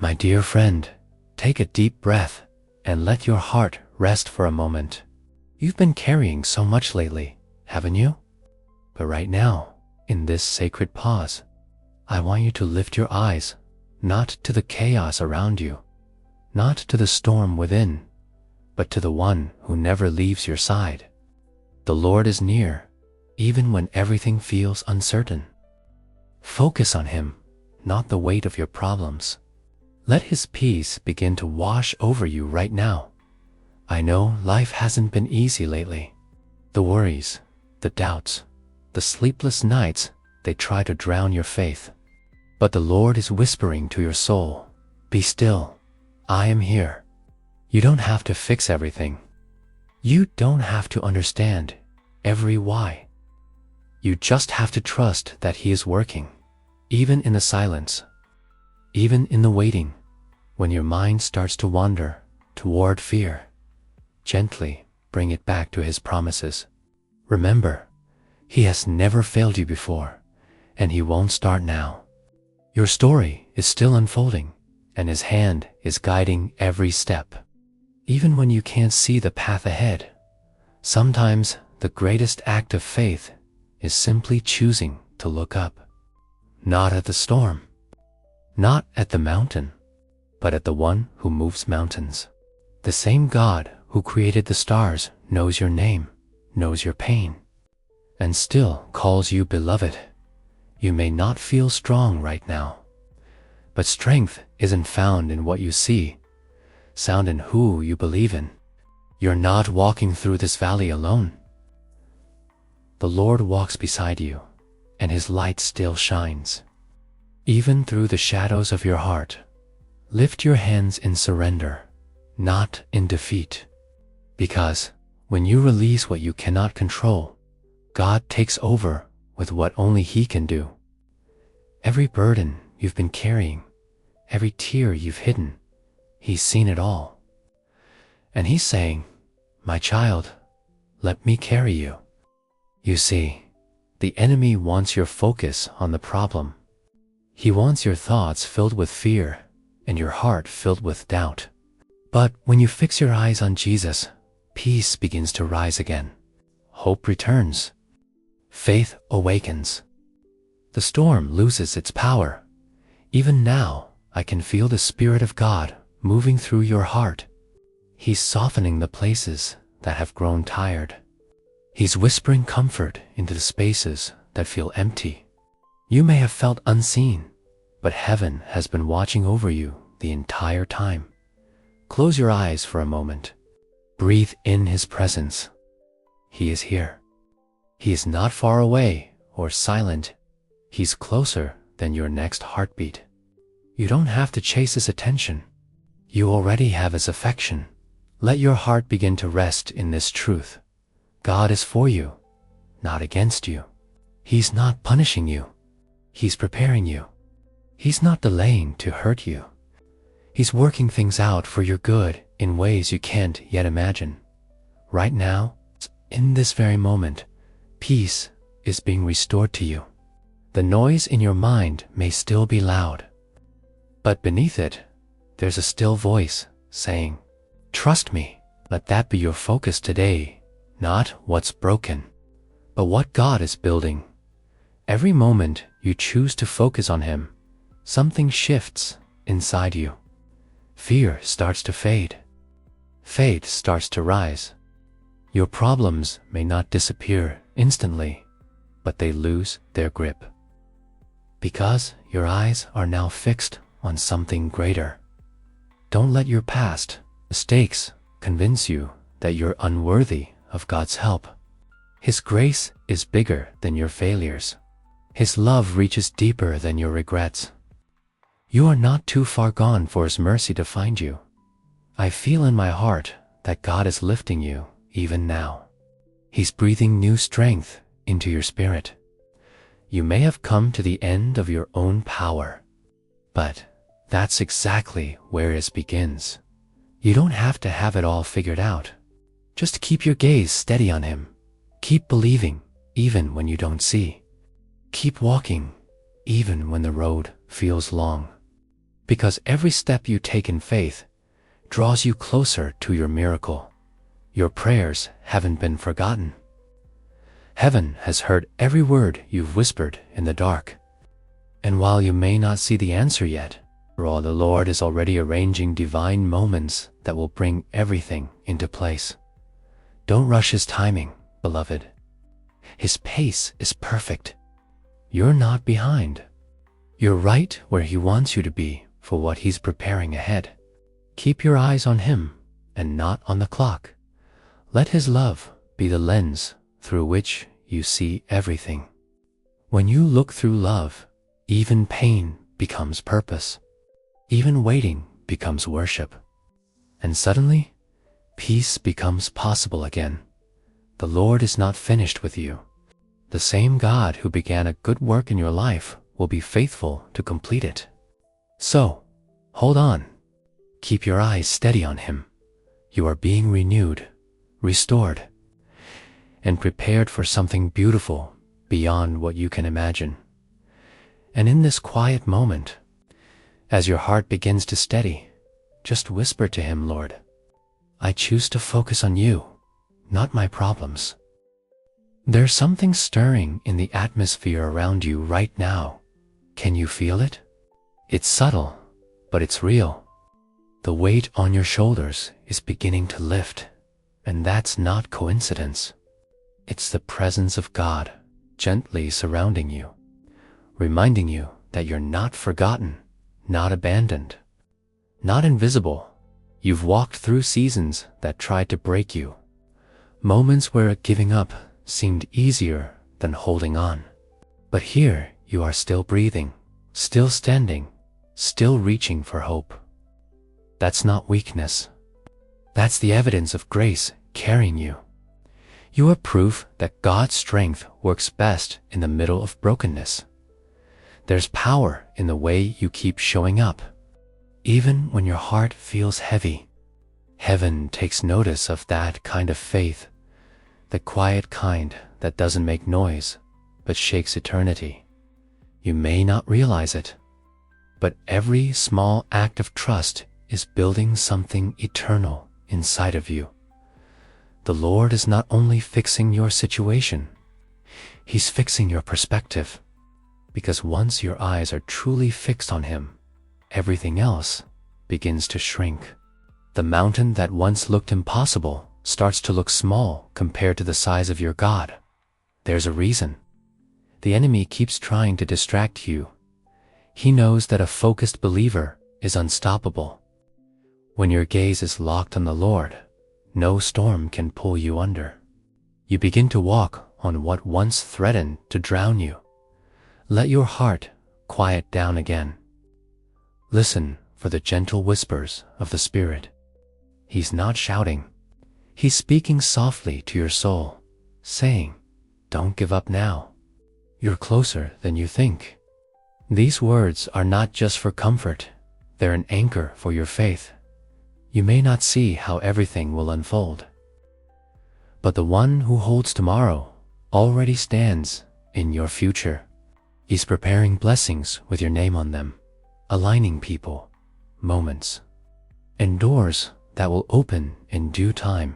My dear friend, take a deep breath and let your heart rest for a moment. You've been carrying so much lately, haven't you? But right now, in this sacred pause, I want you to lift your eyes, not to the chaos around you, not to the storm within, but to the one who never leaves your side. The Lord is near, even when everything feels uncertain. Focus on Him, not the weight of your problems. Let His peace begin to wash over you right now. I know life hasn't been easy lately. The worries, the doubts, the sleepless nights, they try to drown your faith. But the Lord is whispering to your soul, be still, I am here. You don't have to fix everything. You don't have to understand every why. You just have to trust that He is working, even in the silence, even in the waiting. When your mind starts to wander toward fear, gently bring it back to His promises. Remember, He has never failed you before, and He won't start now. Your story is still unfolding, and His hand is guiding every step. Even when you can't see the path ahead, sometimes the greatest act of faith is simply choosing to look up. Not at the storm, not at the mountain, but at the one who moves mountains. The same God who created the stars knows your name, knows your pain, and still calls you beloved. You may not feel strong right now, but strength isn't found in what you see, found in who you believe in. You're not walking through this valley alone. The Lord walks beside you, and His light still shines. Even through the shadows of your heart, lift your hands in surrender, not in defeat. Because when you release what you cannot control, God takes over with what only He can do. Every burden you've been carrying, every tear you've hidden, He's seen it all. And He's saying, my child, let me carry you. You see, the enemy wants your focus on the problem. He wants your thoughts filled with fear and your heart filled with doubt. But when you fix your eyes on Jesus, peace begins to rise again. Hope returns. Faith awakens. The storm loses its power. Even now, I can feel the Spirit of God moving through your heart. He's softening the places that have grown tired. He's whispering comfort into the spaces that feel empty. You may have felt unseen, but heaven has been watching over you the entire time. Close your eyes for a moment. Breathe in His presence. He is here. He is not far away or silent. He's closer than your next heartbeat. You don't have to chase His attention. You already have His affection. Let your heart begin to rest in this truth. God is for you, not against you. He's not punishing you. He's preparing you. He's not delaying to hurt you. He's working things out for your good in ways you can't yet imagine. Right now, in this very moment, peace is being restored to you. The noise in your mind may still be loud, but beneath it, there's a still voice saying, trust me. Let that be your focus today, not what's broken, but what God is building. Every moment you choose to focus on Him, something shifts inside you. Fear starts to fade. Faith starts to rise. Your problems may not disappear instantly, but they lose their grip. Because your eyes are now fixed on something greater. Don't let your past mistakes convince you that you're unworthy of God's help. His grace is bigger than your failures. His love reaches deeper than your regrets. You are not too far gone for His mercy to find you. I feel in my heart that God is lifting you even now. He's breathing new strength into your spirit. You may have come to the end of your own power, but that's exactly where it begins. You don't have to have it all figured out. Just keep your gaze steady on Him. Keep believing, even when you don't see. Keep walking, even when the road feels long. Because every step you take in faith draws you closer to your miracle. Your prayers haven't been forgotten. Heaven has heard every word you've whispered in the dark. And while you may not see the answer yet, the Lord is already arranging divine moments that will bring everything into place. Don't rush His timing, beloved. His pace is perfect. You're not behind. You're right where He wants you to be for what He's preparing ahead. Keep your eyes on Him and not on the clock. Let His love be the lens through which you see everything. When you look through love, even pain becomes purpose. Even waiting becomes worship. And suddenly, peace becomes possible again. The Lord is not finished with you. The same God who began a good work in your life will be faithful to complete it. So, hold on. Keep your eyes steady on Him. You are being renewed, restored, and prepared for something beautiful beyond what you can imagine. And in this quiet moment, as your heart begins to steady, just whisper to Him, Lord, I choose to focus on You, not my problems. There's something stirring in the atmosphere around you right now. Can you feel it? It's subtle, but it's real. The weight on your shoulders is beginning to lift, and that's not coincidence. It's the presence of God gently surrounding you, reminding you that you're not forgotten, not abandoned, not invisible. You've walked through seasons that tried to break you, moments where giving up seemed easier than holding on. But here you are, still breathing, still standing, still reaching for hope. That's not weakness. That's the evidence of grace carrying you. You are proof that God's strength works best in the middle of brokenness. There's power in the way you keep showing up, even when your heart feels heavy. Heaven takes notice of that kind of faith, the quiet kind that doesn't make noise, but shakes eternity. You may not realize it, but every small act of trust is building something eternal inside of you. The Lord is not only fixing your situation, He's fixing your perspective. Because once your eyes are truly fixed on Him, everything else begins to shrink. The mountain that once looked impossible starts to look small compared to the size of your God. There's a reason. The enemy keeps trying to distract you. He knows that a focused believer is unstoppable. When your gaze is locked on the Lord, no storm can pull you under. You begin to walk on what once threatened to drown you. Let your heart quiet down again. Listen for the gentle whispers of the Spirit. He's not shouting. He's speaking softly to your soul, saying, don't give up now. You're closer than you think. These words are not just for comfort. They're an anchor for your faith. You may not see how everything will unfold, but the one who holds tomorrow already stands in your future. He's preparing blessings with your name on them, aligning people, moments, and doors that will open in due time.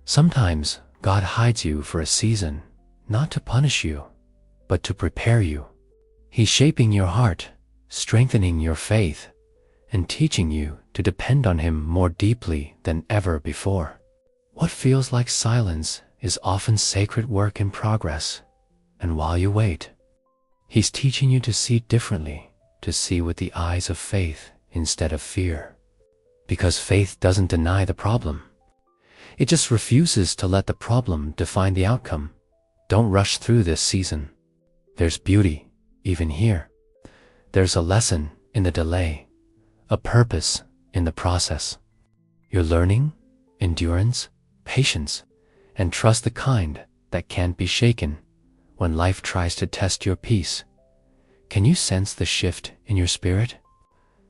Sometimes God hides you for a season, not to punish you, but to prepare you. He's shaping your heart, strengthening your faith, and teaching you to depend on Him more deeply than ever before. What feels like silence is often sacred work in progress, and while you wait, He's teaching you to see differently, to see with the eyes of faith instead of fear. Because faith doesn't deny the problem. It just refuses to let the problem define the outcome. Don't rush through this season. There's beauty, even here. There's a lesson in the delay, a purpose in the process. You're learning endurance, patience, and trust, the kind that can't be shaken when life tries to test your peace. Can you sense the shift in your spirit?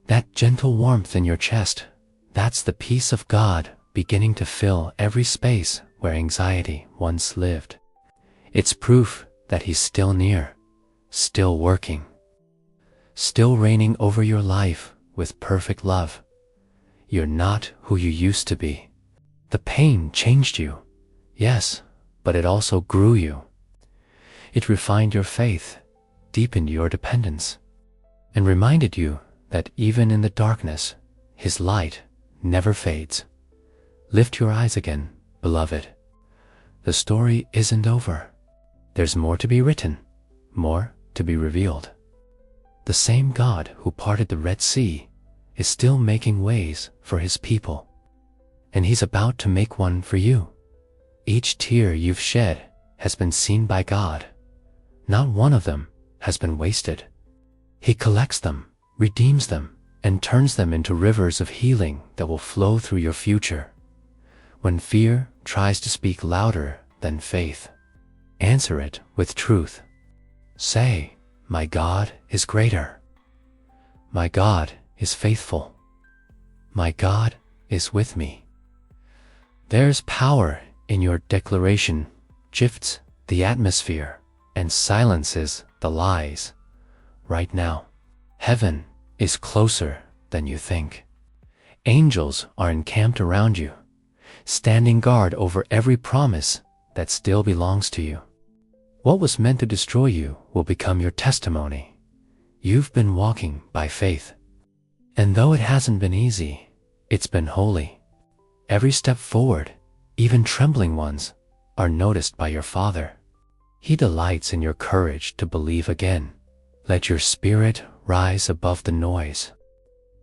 That gentle warmth in your chest, that's the peace of God beginning to fill every space where anxiety once lived. It's proof that He's still near, still working, still reigning over your life with perfect love. You're not who you used to be. The pain changed you, yes, but it also grew you. It refined your faith, deepened your dependence, and reminded you that even in the darkness, His light never fades. Lift your eyes again, beloved. The story isn't over. There's more to be written, more to be revealed. The same God who parted the Red Sea is still making ways for His people, and He's about to make one for you. Each tear you've shed has been seen by God. Not one of them has been wasted. He collects them, redeems them, and turns them into rivers of healing that will flow through your future. When fear tries to speak louder than faith, answer it with truth. Say, "My God is greater. My God is faithful. My God is with me." There's power in your declaration, shifts the atmosphere and silences the lies. Right now, heaven is closer than you think. Angels are encamped around you, standing guard over every promise that still belongs to you. What was meant to destroy you will become your testimony. You've been walking by faith. And though it hasn't been easy, it's been holy. Every step forward, even trembling ones, are noticed by your Father. He delights in your courage to believe again. Let your spirit rise above the noise.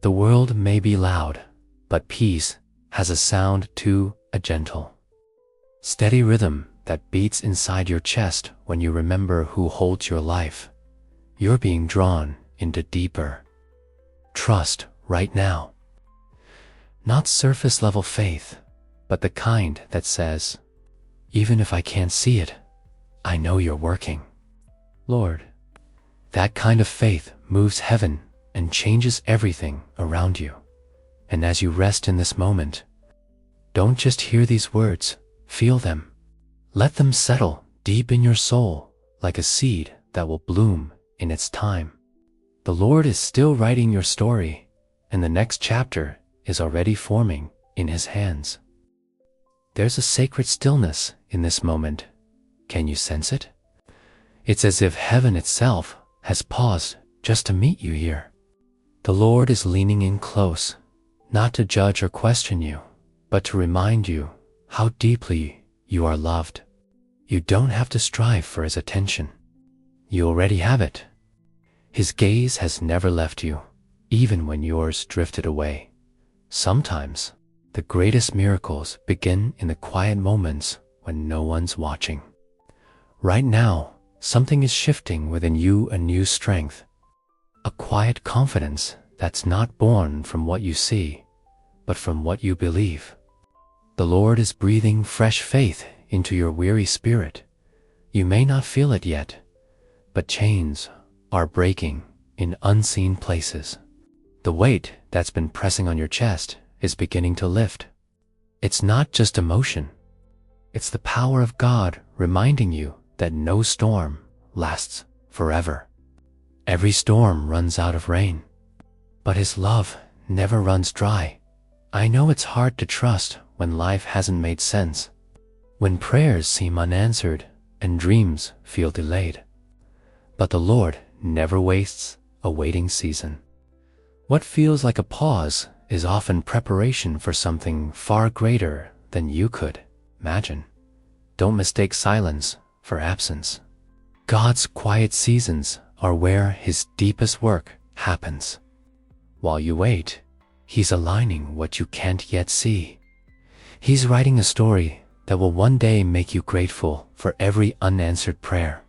The world may be loud, but peace has a sound too, a gentle, steady rhythm that beats inside your chest when you remember who holds your life. You're being drawn into deeper trust right now. Not surface level faith, but the kind that says, "Even if I can't see it, I know you're working, Lord." That kind of faith moves heaven and changes everything around you. And as you rest in this moment, don't just hear these words, feel them. Let them settle deep in your soul like a seed that will bloom in its time. The Lord is still writing your story, and the next chapter is already forming in His hands. There's a sacred stillness in this moment. Can you sense it? It's as if heaven itself has paused just to meet you here. The Lord is leaning in close, not to judge or question you, but to remind you how deeply you are loved. You don't have to strive for His attention. You already have it. His gaze has never left you, even when yours drifted away. Sometimes, the greatest miracles begin in the quiet moments when no one's watching. Right now, something is shifting within you, a new strength, a quiet confidence that's not born from what you see, but from what you believe. The Lord is breathing fresh faith into your weary spirit. You may not feel it yet, but chains are breaking in unseen places. The weight that's been pressing on your chest is beginning to lift. It's not just emotion. It's the power of God reminding you that no storm lasts forever. Every storm runs out of rain, but His love never runs dry. I know it's hard to trust when life hasn't made sense, when prayers seem unanswered and dreams feel delayed. But the Lord never wastes a waiting season. What feels like a pause is often preparation for something far greater than you could imagine. Don't mistake silence for absence. God's quiet seasons are where His deepest work happens. While you wait, He's aligning what you can't yet see. He's writing a story that will one day make you grateful for every unanswered prayer.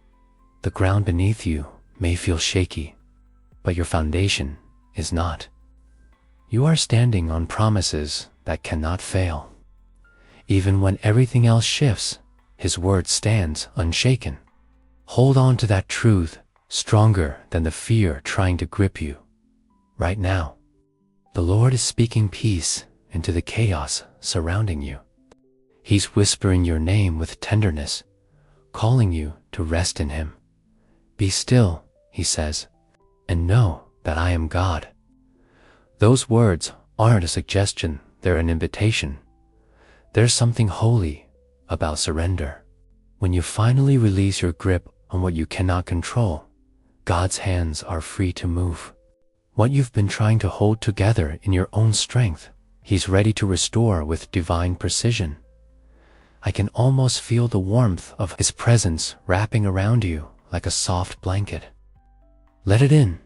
The ground beneath you may feel shaky, but your foundation is not. You are standing on promises that cannot fail. Even when everything else shifts, His word stands unshaken. Hold on to that truth, stronger than the fear trying to grip you. Right now, the Lord is speaking peace into the chaos surrounding you. He's whispering your name with tenderness, calling you to rest in Him. Be still, He says, and know that I am God. Those words aren't a suggestion, they're an invitation. There's something holy about surrender. When you finally release your grip on what you cannot control, God's hands are free to move. What you've been trying to hold together in your own strength, He's ready to restore with divine precision. I can almost feel the warmth of His presence wrapping around you like a soft blanket. Let it in.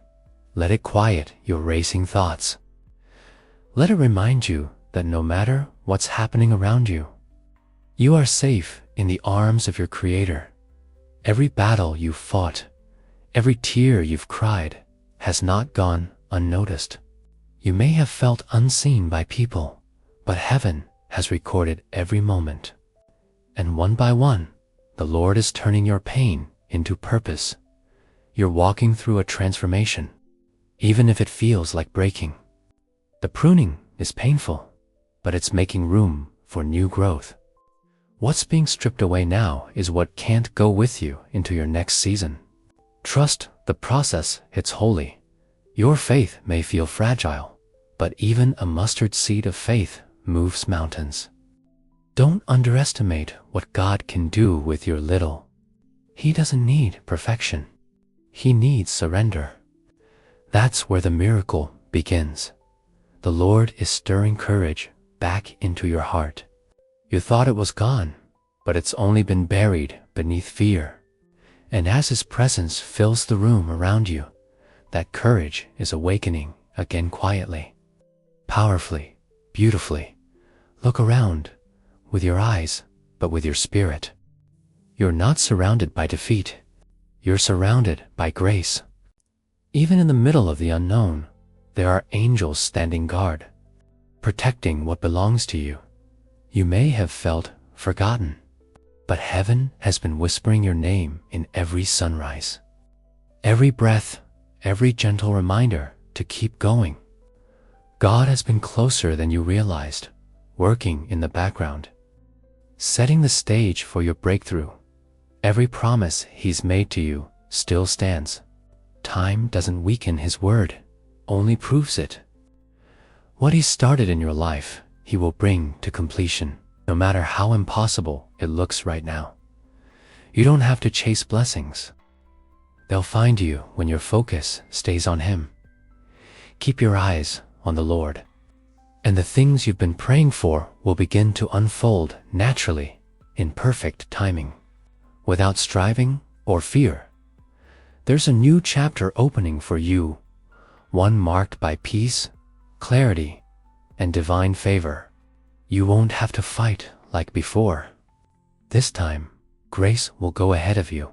Let it quiet your racing thoughts. Let it remind you that no matter what's happening around you, you are safe in the arms of your Creator. Every battle you've fought, every tear you've cried, has not gone unnoticed. You may have felt unseen by people, but heaven has recorded every moment. And one by one, the Lord is turning your pain into purpose. You're walking through a transformation, even if it feels like breaking. The pruning is painful, but it's making room for new growth. What's being stripped away now is what can't go with you into your next season. Trust the process, it's holy. Your faith may feel fragile, but even a mustard seed of faith moves mountains. Don't underestimate what God can do with your little. He doesn't need perfection. He needs surrender. That's where the miracle begins. The Lord is stirring courage back into your heart. You thought it was gone, but it's only been buried beneath fear. And as His presence fills the room around you, that courage is awakening again quietly, powerfully, beautifully. Look around, with your eyes, but with your spirit. You're not surrounded by defeat. You're surrounded by grace. Even in the middle of the unknown, there are angels standing guard, protecting what belongs to you. You may have felt forgotten, but heaven has been whispering your name in every sunrise. Every breath, every gentle reminder to keep going. God has been closer than you realized, working in the background, setting the stage for your breakthrough. Every promise He's made to you still stands. Time doesn't weaken His word, only proves it. What He started in your life, He will bring to completion, no matter how impossible it looks right now. You don't have to chase blessings. They'll find you when your focus stays on Him. Keep your eyes on the Lord, and the things you've been praying for will begin to unfold naturally in perfect timing, without striving or fear. There's a new chapter opening for you, one marked by peace, clarity, and divine favor. You won't have to fight like before. This time, grace will go ahead of you.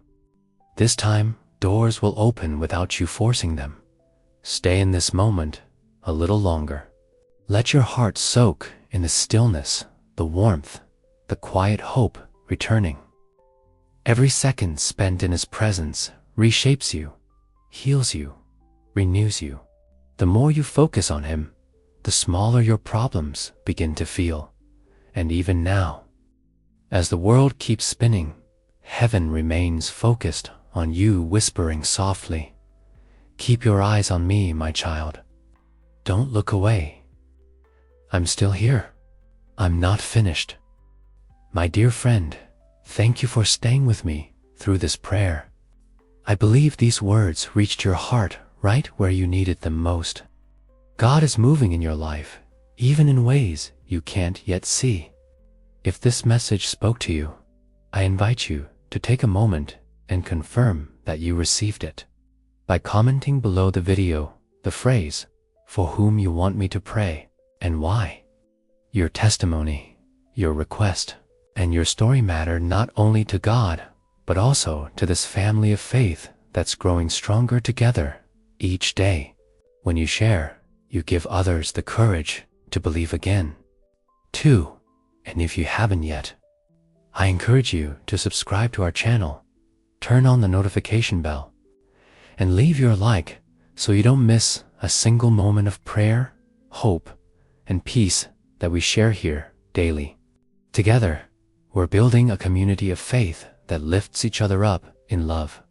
This time, doors will open without you forcing them. Stay in this moment a little longer. Let your heart soak in the stillness, the warmth, the quiet hope returning. Every second spent in His presence reshapes you, heals you, renews you. The more you focus on Him, the smaller your problems begin to feel. And even now, as the world keeps spinning, heaven remains focused on you, whispering softly, "Keep your eyes on me, my child. Don't look away. I'm still here. I'm not finished." My dear friend, thank you for staying with me through this prayer. I believe these words reached your heart right where you needed them most. God is moving in your life, even in ways you can't yet see. If this message spoke to you, I invite you to take a moment and confirm that you received it by commenting below the video the phrase, "For whom you want me to pray, and why." Your testimony, your request, and your story matter not only to God, but also to this family of faith that's growing stronger together each day. When you share, you give others the courage to believe again. 2. And if you haven't yet, I encourage you to subscribe to our channel, turn on the notification bell, and leave your like so you don't miss a single moment of prayer, hope, and peace that we share here daily. Together, we're building a community of faith that lifts each other up in love.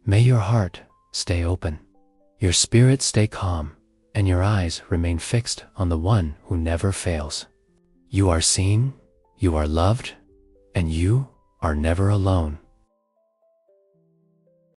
May your heart stay open, your spirit stay calm, and your eyes remain fixed on the one who never fails. You are seen, you are loved, and you are never alone.